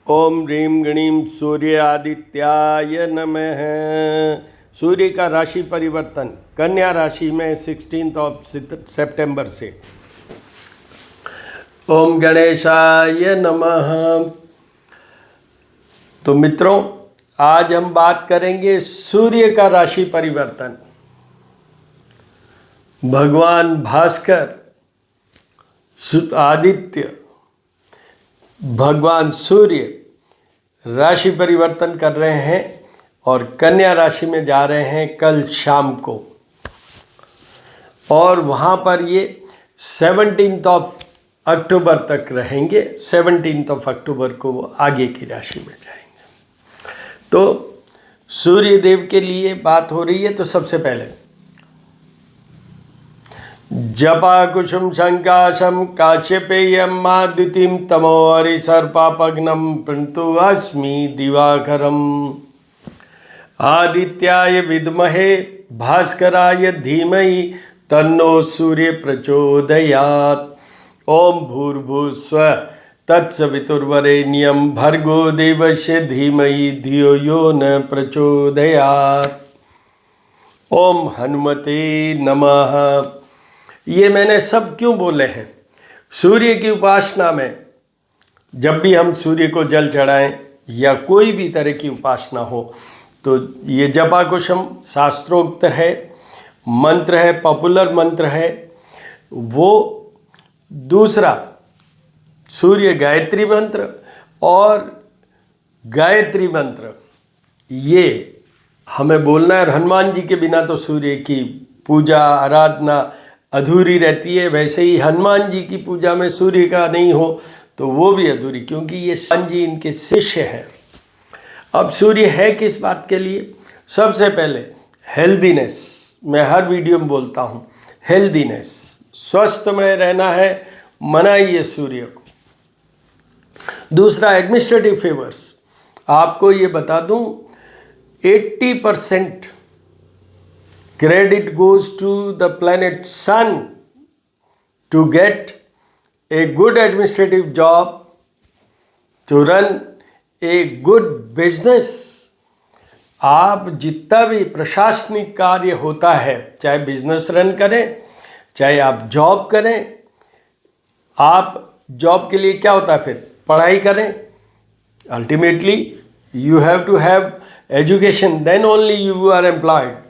ओम ह्रीं गणीं सूर्य आदित्याय नमः। सूर्य का राशि परिवर्तन कन्या राशि में 16 सितंबर से। ओम गणेशाय नमः। तो मित्रों, आज हम बात करेंगे सूर्य का राशि परिवर्तन। भगवान भास्कर, आदित्य, भगवान सूर्य राशि परिवर्तन कर रहे हैं और कन्या राशि में जा रहे हैं कल शाम को, और वहाँ पर ये 17 अक्टूबर तक रहेंगे। 17 अक्टूबर को वो आगे की राशि में जाएंगे। तो सूर्य देव के लिए बात हो रही है। तो सबसे पहले जपा कुसुम संकाशम काश्यपेयम माद्युतिम तमो हरिसर्पापग्नम प्रणतु अस्मि दिवाकरम आदित्याय विद्महे भास्कराय धीमहि तन्नो सूर्य प्रचोदयात्। ओम भूर्भुवस्सुवः तत्सवितुर्वरेण्यं भर्गो देवस्य धीमहि धियो यो न प्रचोदयात्। ओम हनुमते नमः। ये मैंने सब क्यों बोले हैं? सूर्य की उपासना में जब भी हम सूर्य को जल चढ़ाएं या कोई भी तरह की उपासना हो, तो ये जपा कुसुम शास्त्रोक्त है, मंत्र है, पॉपुलर मंत्र है। वो दूसरा सूर्य गायत्री मंत्र और गायत्री मंत्र, ये हमें बोलना है। और हनुमान जी के बिना तो सूर्य की पूजा आराधना अधूरी रहती है। वैसे ही हनुमान जी की पूजा में सूर्य का नहीं हो तो वो भी अधूरी, क्योंकि ये हनुमान जी इनके शिष्य हैं। अब सूर्य है किस बात के लिए? सबसे पहले हेल्दीनेस। मैं हर वीडियो में बोलता हूँ, हेल्दीनेस, स्वस्थ में रहना है, मनाइए सूर्य को। दूसरा एडमिनिस्ट्रेटिव फेवर्स। आपको ये बता दूँ, 80% credit goes to the planet Sun to get a good administrative job, to run a good business। आप जितना भी प्रशासनिक कार्य होता है, चाहे बिजनेस रन करें, चाहे आप जॉब करें, आप जॉब के लिए क्या होता है फिर? पढ़ाई करें। Ultimately you have to have education, then only you are employed.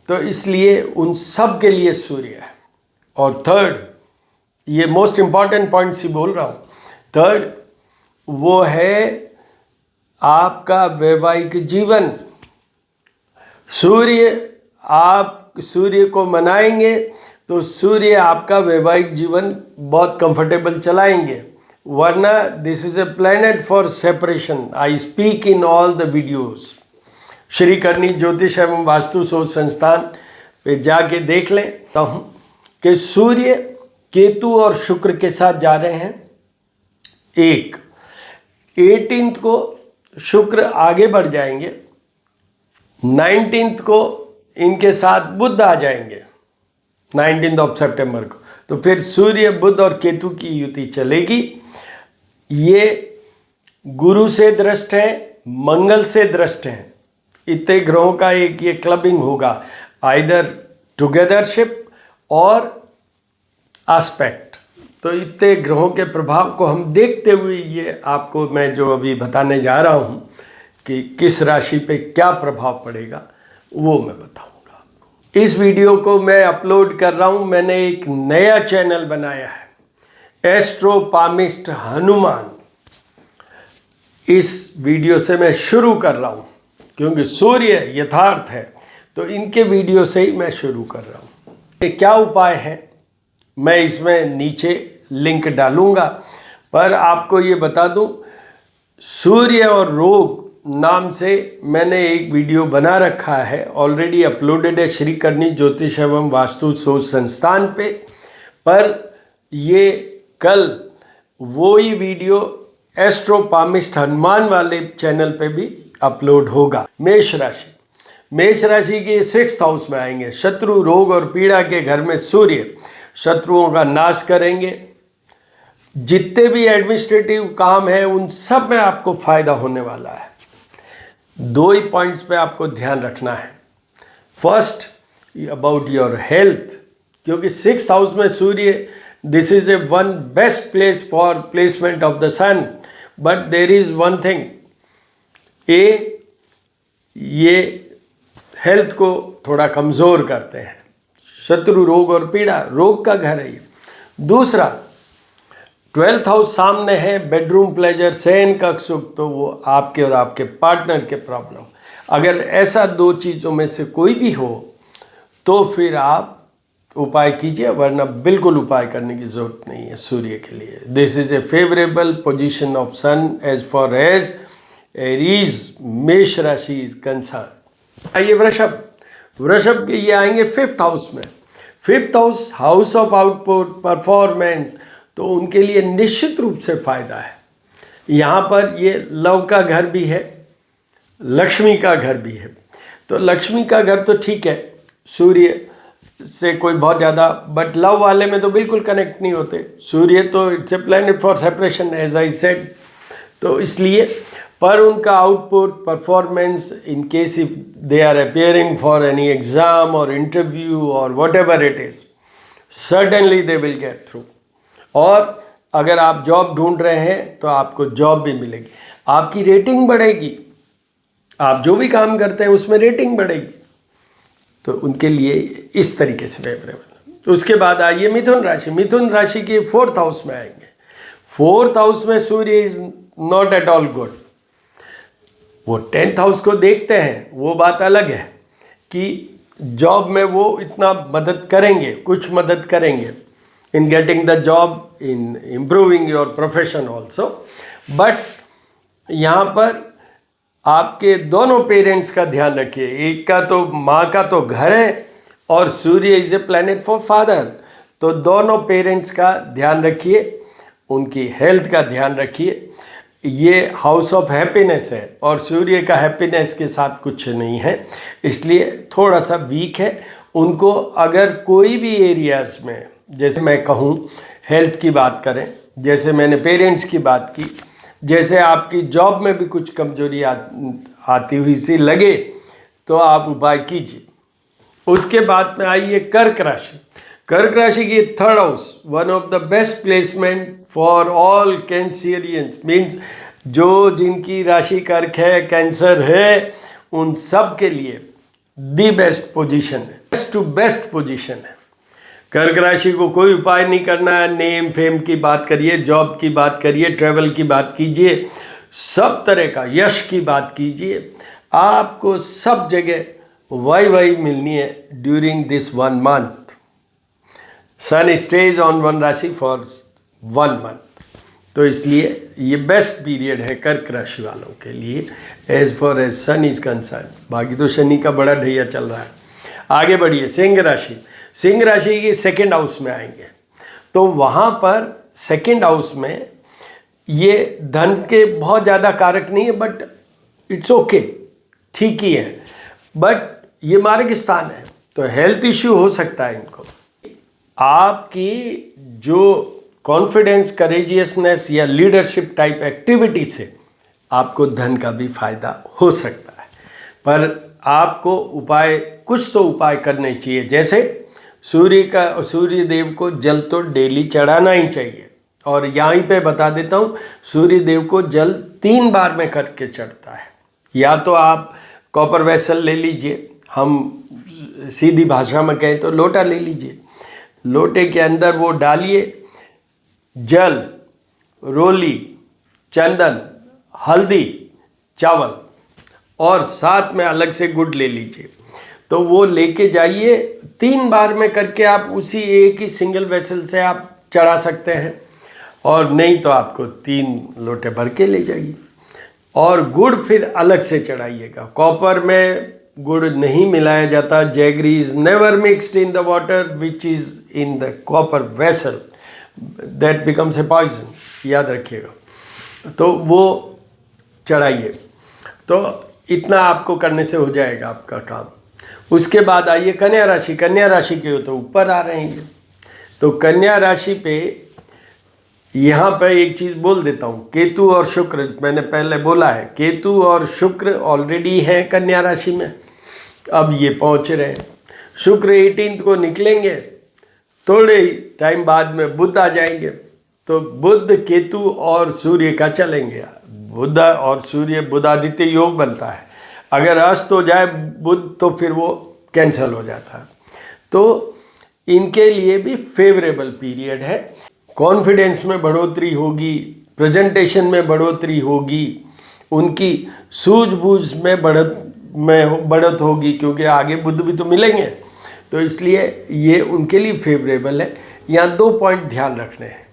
तो इसलिए उन सब के लिए सूर्य है। और थर्ड, ये मोस्ट इम्पॉर्टेंट पॉइंट्स ही बोल रहा हूँ, थर्ड वो है आपका वैवाहिक जीवन। आप सूर्य को मनाएंगे तो सूर्य आपका वैवाहिक जीवन बहुत कंफर्टेबल चलाएंगे। वरना this is a planet for separation. I speak in all the videos. Shri करनी ज्योतिष एवं वास्तु शोध संस्थान पे जाके देख लेता हूँ कि सूर्य केतु और शुक्र के साथ जा रहे हैं। 18 को शुक्र आगे बढ़ जाएंगे, 19 को इनके साथ बुध आ जाएंगे, 19 सितंबर को। तो फिर सूर्य बुध और केतु की युति चलेगी। ये गुरु से दृष्ट है, मंगल से दृष्ट है। इतने ग्रहों का एक ये क्लबिंग होगा, आइदर टुगेदरशिप और एस्पेक्ट। तो इतने ग्रहों के प्रभाव को हम देखते हुए ये आपको मैं जो अभी बताने जा रहा हूँ कि किस राशि पे क्या प्रभाव पड़ेगा, वो मैं बताऊँगा। इस वीडियो को मैं अपलोड कर रहा हूँ। मैंने एक नया चैनल बनाया है, एस्ट्रोपामिस्ट हनुमान। इस वीडियो से मैं शुरू कर रहा हूँ, क्योंकि सूर्य यथार्थ है, तो इनके वीडियो से ही मैं शुरू कर रहा हूँ। ये क्या उपाय है, मैं इसमें नीचे लिंक डालूँगा। पर आपको ये बता दूँ, सूर्य और रोग नाम से मैंने एक वीडियो बना रखा है, ऑलरेडी अपलोडेड है श्री करनी ज्योतिष एवं वास्तु शोध संस्थान पे। पर ये कल वो ही वीडियो एस्ट्रोपामिस्ट हनुमान वाले चैनल पे भी अपलोड होगा। मेष राशि। मेष राशि के 6th हाउस में आएंगे। शत्रु, रोग और पीड़ा के घर में सूर्य शत्रुओं का नाश करेंगे। जितने भी एडमिनिस्ट्रेटिव काम है उन सब में आपको फायदा होने वाला है। दो ही पॉइंट्स पे आपको ध्यान रखना है। फर्स्ट अबाउट योर हेल्थ, क्योंकि 6th हाउस में सूर्य, this is a one best place for placement of the sun, but there is one thing, ये हेल्थ को थोड़ा कमज़ोर करते हैं, शत्रु रोग और पीड़ा, रोग का घर है ये। दूसरा 12th हाउस सामने है, बेडरूम प्लेजर, शयन कक्ष सुख, तो वो आपके और आपके पार्टनर के प्रॉब्लम। अगर ऐसा दो चीज़ों में से कोई भी हो तो फिर आप उपाय कीजिए, वरना बिल्कुल उपाय करने की जरूरत नहीं है सूर्य के लिए। This is a favourable position of sun as far as Aries मेष राशि इज कंसर्न। आइए वृषभ, वृषभ के ये आएंगे 5th हाउस में। 5th house, house of output, performance, तो उनके लिए निश्चित रूप से फायदा है। यहाँ पर ये लव का घर भी है, लक्ष्मी का घर भी है। तो लक्ष्मी का घर तो ठीक है, सूर्य से कोई बहुत ज़्यादा, बट लव वाले में तो बिल्कुल कनेक्ट नहीं होते। सूर्य तो it's a planet for separation as I said, तो इसलिए पर उनका output, performance, in case if they are appearing for any exam और इंटरव्यू और whatever it is, suddenly they will get through. और अगर आप जॉब ढूंढ रहे हैं तो आपको जॉब भी मिलेगी, आपकी रेटिंग बढ़ेगी, आप जो भी काम करते हैं उसमें रेटिंग बढ़ेगी, तो उनके लिए इस तरीके से फेवरेबल। तो उसके बाद आइए मिथुन राशि। मिथुन राशि के 4th हाउस में आएंगे। 4th हाउस में सूर्य is not at all good. वो 10th हाउस को देखते हैं, वो बात अलग है कि जॉब में वो इतना मदद करेंगे, कुछ मदद करेंगे in getting the job, in improving your profession also, but यहाँ पर आपके दोनों पेरेंट्स का ध्यान रखिए। एक का तो माँ का तो घर है और सूर्य is a planet for father, तो दोनों पेरेंट्स का ध्यान रखिए, उनकी हेल्थ का ध्यान रखिए। ये हाउस ऑफ हैप्पीनेस है और सूर्य का हैप्पीनेस के साथ कुछ नहीं है, इसलिए थोड़ा सा वीक है। उनको अगर कोई भी एरियाज में, जैसे मैं कहूँ हेल्थ की बात करें, जैसे मैंने पेरेंट्स की बात की, जैसे आपकी जॉब में भी कुछ कमजोरी आती हुई सी लगे तो आप उपाय कीजिए। उसके बाद में आइए कर्क राशि। कर्क राशि की 3rd house, one of the best placement for all Cancerians, means जो जिनकी राशि कर्क है, कैंसर है, उन सब के लिए दी बेस्ट पोजीशन है, बेस्ट टू बेस्ट पोजीशन है। कर्क राशि को कोई उपाय नहीं करना है, नेम फेम की बात करिए, जॉब की बात करिए, ट्रैवल की बात कीजिए, सब तरह का यश की बात कीजिए, आपको सब जगह वाई मिलनी है during this 1 month. Sun stage on 1 राशि फॉर 1 मंथ, तो इसलिए ये बेस्ट पीरियड है कर्क राशि वालों के लिए as far as sun is concern. बाकी तो शनि का बड़ा ढैया चल रहा है। आगे बढ़िए सिंह राशि। सिंह राशि की 2nd हाउस में आएंगे, तो वहाँ पर 2nd हाउस में ये धन के बहुत ज़्यादा कारक नहीं है, बट इट्स ओके, ठीक ही है, बट ये मार्ग स्थान है तो हेल्थ इश्यू हो सकता है इनको। आपकी जो कॉन्फिडेंस, करेजियसनेस या लीडरशिप टाइप एक्टिविटी से आपको धन का भी फायदा हो सकता है, पर आपको उपाय, कुछ तो उपाय करने चाहिए। जैसे सूर्य देव को जल तो डेली चढ़ाना ही चाहिए, और यहीं पे बता देता हूँ, सूर्य देव को जल 3 बार में करके चढ़ता है। या तो आप कॉपर वेसल ले लीजिए, हम सीधी भाषा में कहें तो लोटा ले लीजिए, लोटे के अंदर वो डालिए जल, रोली, चंदन, हल्दी, चावल और साथ में अलग से गुड़ ले लीजिए। तो वो लेके जाइए, 3 बार में करके आप उसी एक ही सिंगल वेसल से आप चढ़ा सकते हैं, और नहीं तो आपको 3 लोटे भर के ले जाइए। और गुड़ फिर अलग से चढ़ाइएगा। कॉपर में गुड़ नहीं मिलाया जाता, jaggery is never mixed in the water which is in the copper vessel, that becomes a poison, याद रखिएगा। तो वो चढ़ाइए, तो इतना आपको करने से हो जाएगा आपका काम। उसके बाद आइए कन्या राशि। कन्या राशि के तो ऊपर आ रहे हैं, तो कन्या राशि पे यहाँ पर एक चीज़ बोल देता हूँ, केतु और शुक्र, मैंने पहले बोला है, केतु और शुक्र ऑलरेडी हैं कन्या राशि में, अब ये पहुँच रहे हैं। शुक्र 18 को निकलेंगे, थोड़े ही टाइम बाद में बुध आ जाएंगे, तो बुध केतु और सूर्य का चलेंगे। बुध और सूर्य बुधादित्य योग बनता है, अगर अस्त हो जाए बुध तो फिर वो कैंसिल हो जाता है। तो इनके लिए भी फेवरेबल पीरियड है। कॉन्फिडेंस में बढ़ोतरी होगी, प्रेजेंटेशन में बढ़ोतरी होगी, उनकी सूझबूझ में बढ़त होगी, क्योंकि आगे बुध भी तो मिलेंगे, तो इसलिए ये उनके लिए फेवरेबल है। यहाँ 2 पॉइंट ध्यान रखने हैं,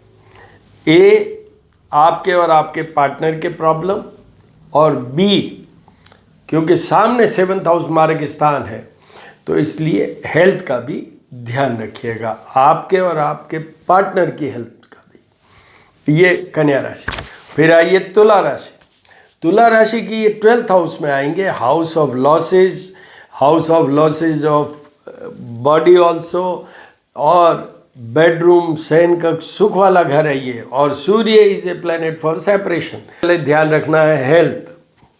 ए आपके और आपके पार्टनर के प्रॉब्लम, और बी क्योंकि सामने 7th हाउस मार्ग स्थान है, तो इसलिए हेल्थ का भी ध्यान रखिएगा, आपके और आपके पार्टनर की हेल्थ का भी। ये कन्या राशि। फिर आइए तुला राशि। तुला राशि की ये 12th हाउस में आएंगे, house of losses, house of losses of body also, और बेडरूम शयन कक्ष सुख वाला घर है ये, और सूर्य is a planet for separation. पहले ध्यान रखना है हेल्थ,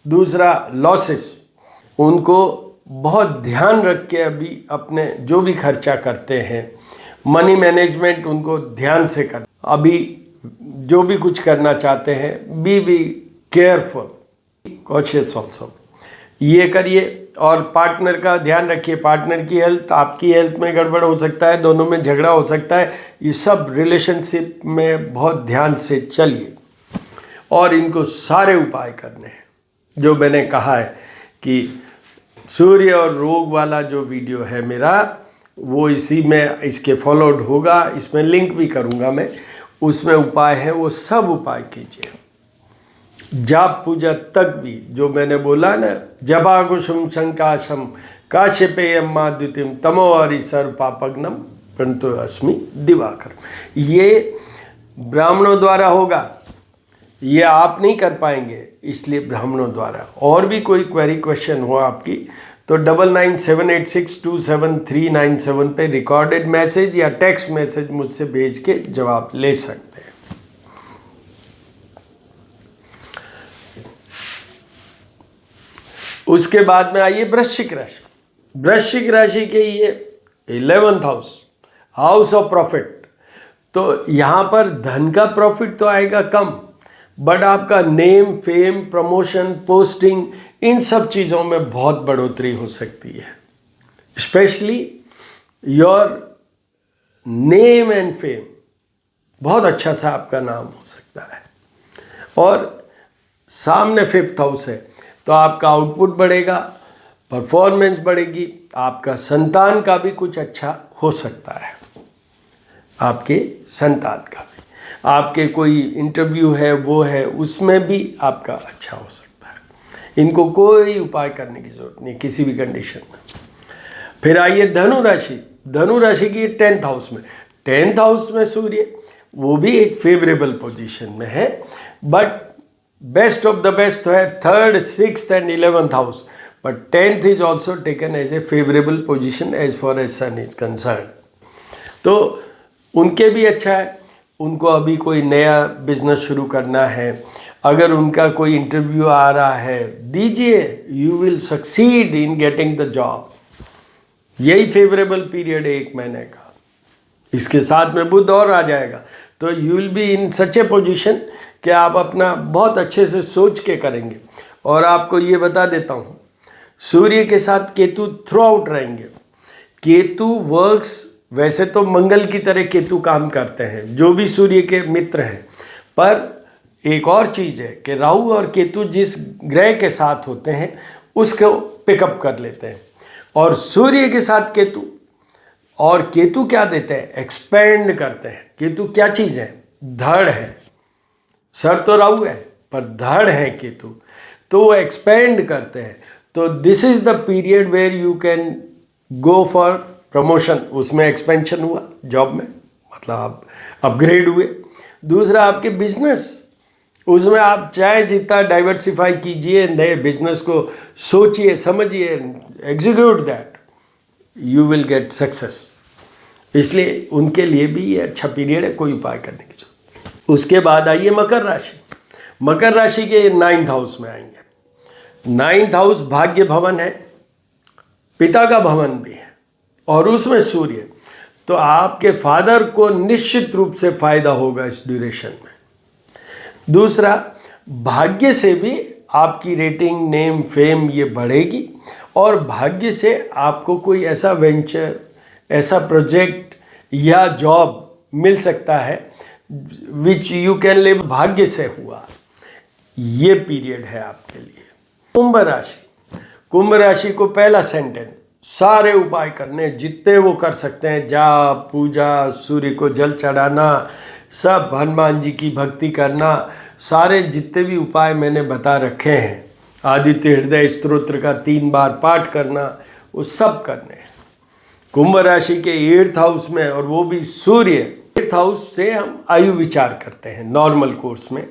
दूसरा लॉसेस, उनको बहुत ध्यान रख के अभी अपने जो भी खर्चा करते हैं, मनी मैनेजमेंट उनको ध्यान से कर, अभी जो भी कुछ करना चाहते हैं बी केयरफुल, कॉशियस ऑल्सो, ये करिए। और पार्टनर का ध्यान रखिए, पार्टनर की हेल्थ, आपकी हेल्थ में गड़बड़ हो सकता है, दोनों में झगड़ा हो सकता है, ये सब रिलेशनशिप में बहुत ध्यान से चलिए। और इनको सारे उपाय करने हैं जो मैंने कहा है कि सूर्य और रोग वाला जो वीडियो है मेरा, वो इसी में इसके फॉलोड होगा, इसमें लिंक भी करूँगा मैं, उसमें उपाय है, वो सब उपाय कीजिए। जाप पूजा तक भी जो मैंने बोला ना, जपाकुसुम शंकाशम काश्यपेयम माद्युतिम तमोवारी सर्व पापग्नम परंतु अस्मि दिवाकर, ये ब्राह्मणों द्वारा होगा, ये आप नहीं कर पाएंगे, इसलिए ब्राह्मणों द्वारा। और भी कोई क्वेरी क्वेश्चन हो आपकी तो 9978627397 पे रिकॉर्डेड मैसेज या टेक्स्ट मैसेज मुझसे भेज के जवाब ले सकते हैं। उसके बाद में आइए वृश्चिक राशि। वृश्चिक राशि के ये 11th house, house of profit, तो यहाँ पर धन का प्रॉफिट तो आएगा कम, बट आपका नेम, फेम, प्रमोशन, पोस्टिंग, इन सब चीज़ों में बहुत बढ़ोतरी हो सकती है। Specially your name and fame, बहुत अच्छा सा आपका नाम हो सकता है। और सामने 5th हाउस है, तो आपका आउटपुट बढ़ेगा, परफॉर्मेंस बढ़ेगी, आपका संतान का भी कुछ अच्छा हो सकता है, आपके संतान का भी, आपके कोई इंटरव्यू है वो है, उसमें भी आपका अच्छा हो सकता है। इनको कोई उपाय करने की ज़रूरत नहीं किसी भी कंडीशन में। फिर आइए धनु राशि। धनु राशि की 10th हाउस में, 10th हाउस में सूर्य, वो भी एक फेवरेबल पोजीशन में है, but best of the best है 3rd, 6th and 11th house, but 10th is also taken as a favourable position as far as sun is concern. तो उनके भी अच्छा है, उनको अभी कोई नया बिजनेस शुरू करना है, अगर उनका कोई इंटरव्यू आ रहा है दीजिए, you will succeed in getting the job. यही फेवरेबल पीरियड है 1 महीने का, इसके साथ में बुध और आ जाएगा, तो you will be in such A position कि आप अपना बहुत अच्छे से सोच के करेंगे। और आपको ये बता देता हूँ, सूर्य के साथ केतु थ्रू आउट रहेंगे। केतु वर्क्स, वैसे तो मंगल की तरह केतु काम करते हैं, जो भी सूर्य के मित्र हैं, पर एक और चीज़ है कि राहु और केतु जिस ग्रह के साथ होते हैं उसको पिकअप कर लेते हैं, और सूर्य के साथ केतु, और केतु क्या देते हैं, एक्सपेंड करते हैं। केतु क्या चीज़ है, धड़ है, सर तो राहु है पर धड़ है केतु, तो वो एक्सपेंड करते हैं। तो this is the period where you can go for promotion, उसमें एक्सपेंशन हुआ जॉब में, मतलब आप अपग्रेड हुए। दूसरा आपके बिजनेस, उसमें आप चाहे जितना डाइवर्सिफाई कीजिए, नए बिजनेस को सोचिए, समझिए, execute that, you will get success. इसलिए उनके लिए भी ये अच्छा पीरियड है, कोई उपाय करने की जरूरत। उसके बाद आइए मकर राशि। मकर राशि के 9th हाउस में आएंगे। 9th हाउस भाग्य भवन है, पिता का भवन भी है और उसमें सूर्य, तो आपके फादर को निश्चित रूप से फायदा होगा इस ड्यूरेशन में। दूसरा, भाग्य से भी आपकी रेटिंग, नेम, फेम ये बढ़ेगी और भाग्य से आपको कोई ऐसा वेंचर, ऐसा प्रोजेक्ट या जॉब मिल सकता है विच यू कैन लिव, भाग्य से हुआ। ये पीरियड है आपके लिए। कुंभ राशि, कुंभ राशि को पहला सेंटेंस, सारे उपाय करने जितने वो कर सकते हैं, जाप, पूजा, सूर्य को जल चढ़ाना, सब हनुमान जी की भक्ति करना, सारे जितने भी उपाय मैंने बता रखे हैं, आदित्य हृदय स्तोत्र का 3 बार पाठ करना, वो सब करने हैं। कुंभ राशि के 8th हाउस में, और वो भी सूर्य। 8th हाउस से हम आयु विचार करते हैं नॉर्मल कोर्स में,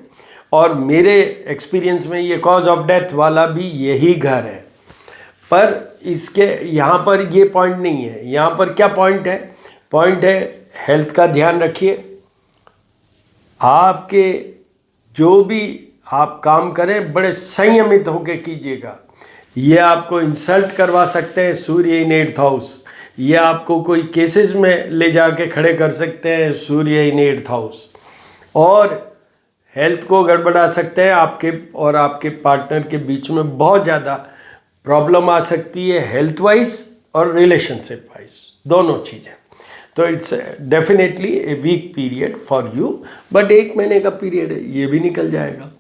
और मेरे एक्सपीरियंस में ये कॉज ऑफ डेथ वाला भी यही घर है। पर इसके यहाँ पर ये पॉइंट नहीं है। यहाँ पर क्या पॉइंट है? पॉइंट है हेल्थ का ध्यान रखिए। आपके जो भी आप काम करें बड़े संयमित होकर कीजिएगा। ये आपको इंसल्ट करवा सकते हैं सूर्य इन 8th हाउस, ये आपको कोई केसेस में ले जाके खड़े कर सकते हैं सूर्य इन 8th हाउस, और हेल्थ को गड़बड़ा सकते हैं। आपके और आपके पार्टनर के बीच में बहुत ज़्यादा प्रॉब्लम आ सकती है, हेल्थ वाइज और रिलेशनशिप वाइज, दोनों चीज़ें। तो it's definitely a weak period for you, but 1 महीने का पीरियड है, ये भी निकल जाएगा।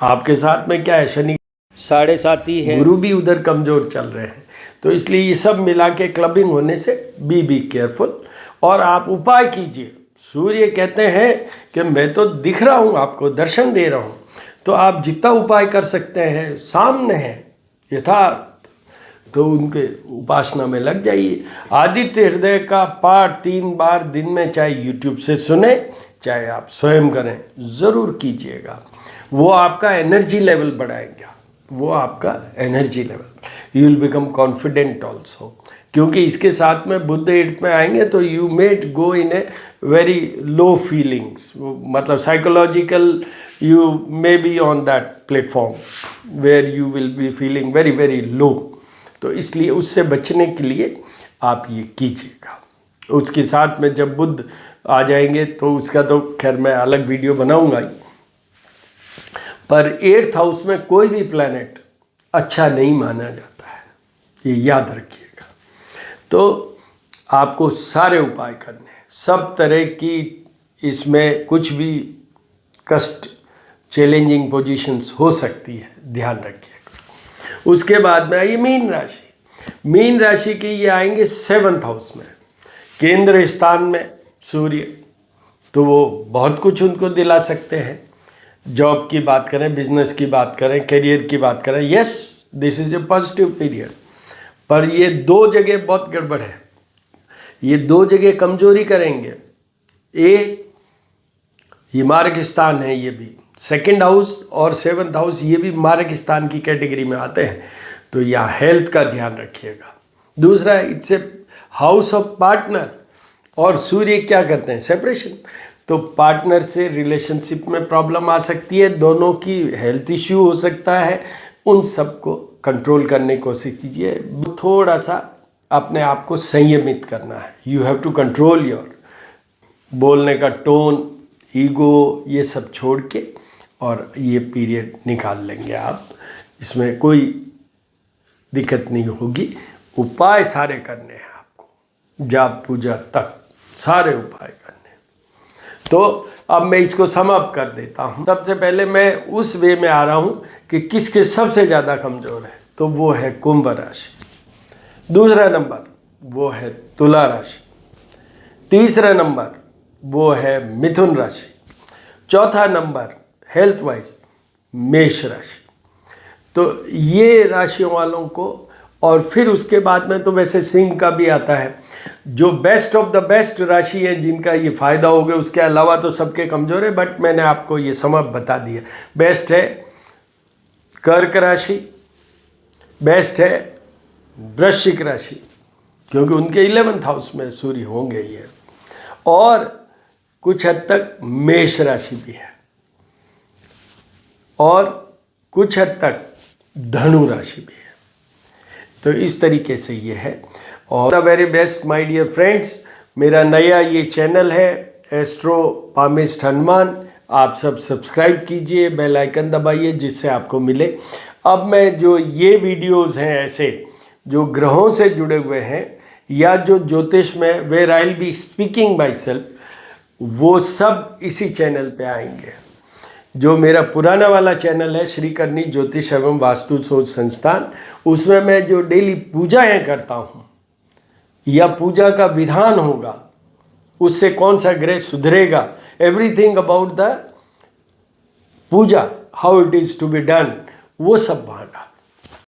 आपके साथ में क्या है, शनि 7.5 ही है, गुरु भी उधर कमज़ोर चल रहे हैं, तो इसलिए ये सब मिला के क्लबिंग होने से बी केयरफुल। और आप उपाय कीजिए। सूर्य कहते हैं कि मैं तो दिख रहा हूँ, आपको दर्शन दे रहा हूँ, तो आप जितना उपाय कर सकते हैं, सामने है यथार्थ, तो उनके उपासना में लग जाइए। आदित्य हृदय का पाठ 3 बार दिन में, चाहे यूट्यूब से सुने चाहे आप स्वयं करें, ज़रूर कीजिएगा। वो आपका एनर्जी लेवल बढ़ाएगा, वो आपका energy level, you will become confident also. क्योंकि इसके साथ में बुध 8th में आएंगे तो you might go in a very low feelings, मतलब psychological you may be on that platform where you will be feeling very very low. तो इसलिए उससे बचने के लिए आप ये कीजिएगा। उसके साथ में जब बुध आ जाएंगे तो उसका तो खैर मैं अलग वीडियो बनाऊंगा ही, पर 8th हाउस में कोई भी प्लैनेट अच्छा नहीं माना जाता है, ये याद रखिएगा। तो आपको सारे उपाय करने हैं, सब तरह की, इसमें कुछ भी कष्ट, चैलेंजिंग पोजीशंस हो सकती है, ध्यान रखिएगा। उसके बाद में आइए मीन राशि। मीन राशि के ये आएंगे 7th हाउस में, केंद्र स्थान में सूर्य, तो वो बहुत कुछ उनको दिला सकते हैं। जॉब की बात करें, बिजनेस की बात करें, करियर की बात करें, yes this is A positive period. पर ये 2 जगह बहुत गड़बड़ है, ये 2 जगह कमजोरी करेंगे। ये मार्ग स्थान है, ये भी 2nd हाउस और 7th हाउस, ये भी मार्ग स्थान की कैटेगरी में आते हैं, तो यहाँ हेल्थ का ध्यान रखिएगा। दूसरा, it's a house of partner, और सूर्य क्या करते हैं, सेपरेशन, तो पार्टनर से रिलेशनशिप में प्रॉब्लम आ सकती है, दोनों की हेल्थ इश्यू हो सकता है, उन सब को कंट्रोल करने की कोशिश कीजिए। थोड़ा सा अपने आप को संयमित करना है, you have to control your बोलने का टोन, ईगो, ये सब छोड़ के, और ये पीरियड निकाल लेंगे आप, इसमें कोई दिक्कत नहीं होगी। उपाय सारे करने हैं आपको, जाप पूजा तक सारे उपाय करने हैं। तो अब मैं इसको समाप्त कर देता हूँ। सबसे पहले मैं उस वे में आ रहा हूँ कि किसके सबसे ज़्यादा कमज़ोर है, तो वो है कुंभ राशि। दूसरा नंबर वो है तुला राशि। तीसरा नंबर वो है मिथुन राशि। चौथा नंबर हेल्थ वाइज मेष राशि। तो ये राशियों वालों को, और फिर उसके बाद में तो वैसे सिंह का भी आता है, जो बेस्ट ऑफ द बेस्ट राशि है जिनका ये फायदा हो गया। उसके अलावा तो सबके कमज़ोर है, बट मैंने आपको ये समझ बता दिया। बेस्ट है कर्क राशि, बेस्ट है वृश्चिक राशि, क्योंकि उनके 11th हाउस में सूर्य होंगे ये, और कुछ हद तक मेष राशि भी है और कुछ हद तक धनु राशि भी है। तो इस तरीके से ये है। और the very best my dear friends, मेरा नया ये चैनल है एस्ट्रो पामिस्ट हनुमान। आप सब सब्सक्राइब कीजिए, बेल आइकन दबाइए जिससे आपको मिले। अब मैं जो ये वीडियोस हैं ऐसे जो ग्रहों से जुड़े हुए हैं या जो ज्योतिष में where I will be speaking myself, वो सब इसी चैनल पे आएंगे। जो मेरा पुराना वाला चैनल है श्री करनी ज्योतिष एवं वास्तु शोध संस्थान, उसमें मैं जो डेली पूजाएं करता हूँ या पूजा का विधान होगा, उससे कौन सा ग्रह सुधरेगा, everything about the puja, how it is to be done, वो सब वहाँ डालता हूँ।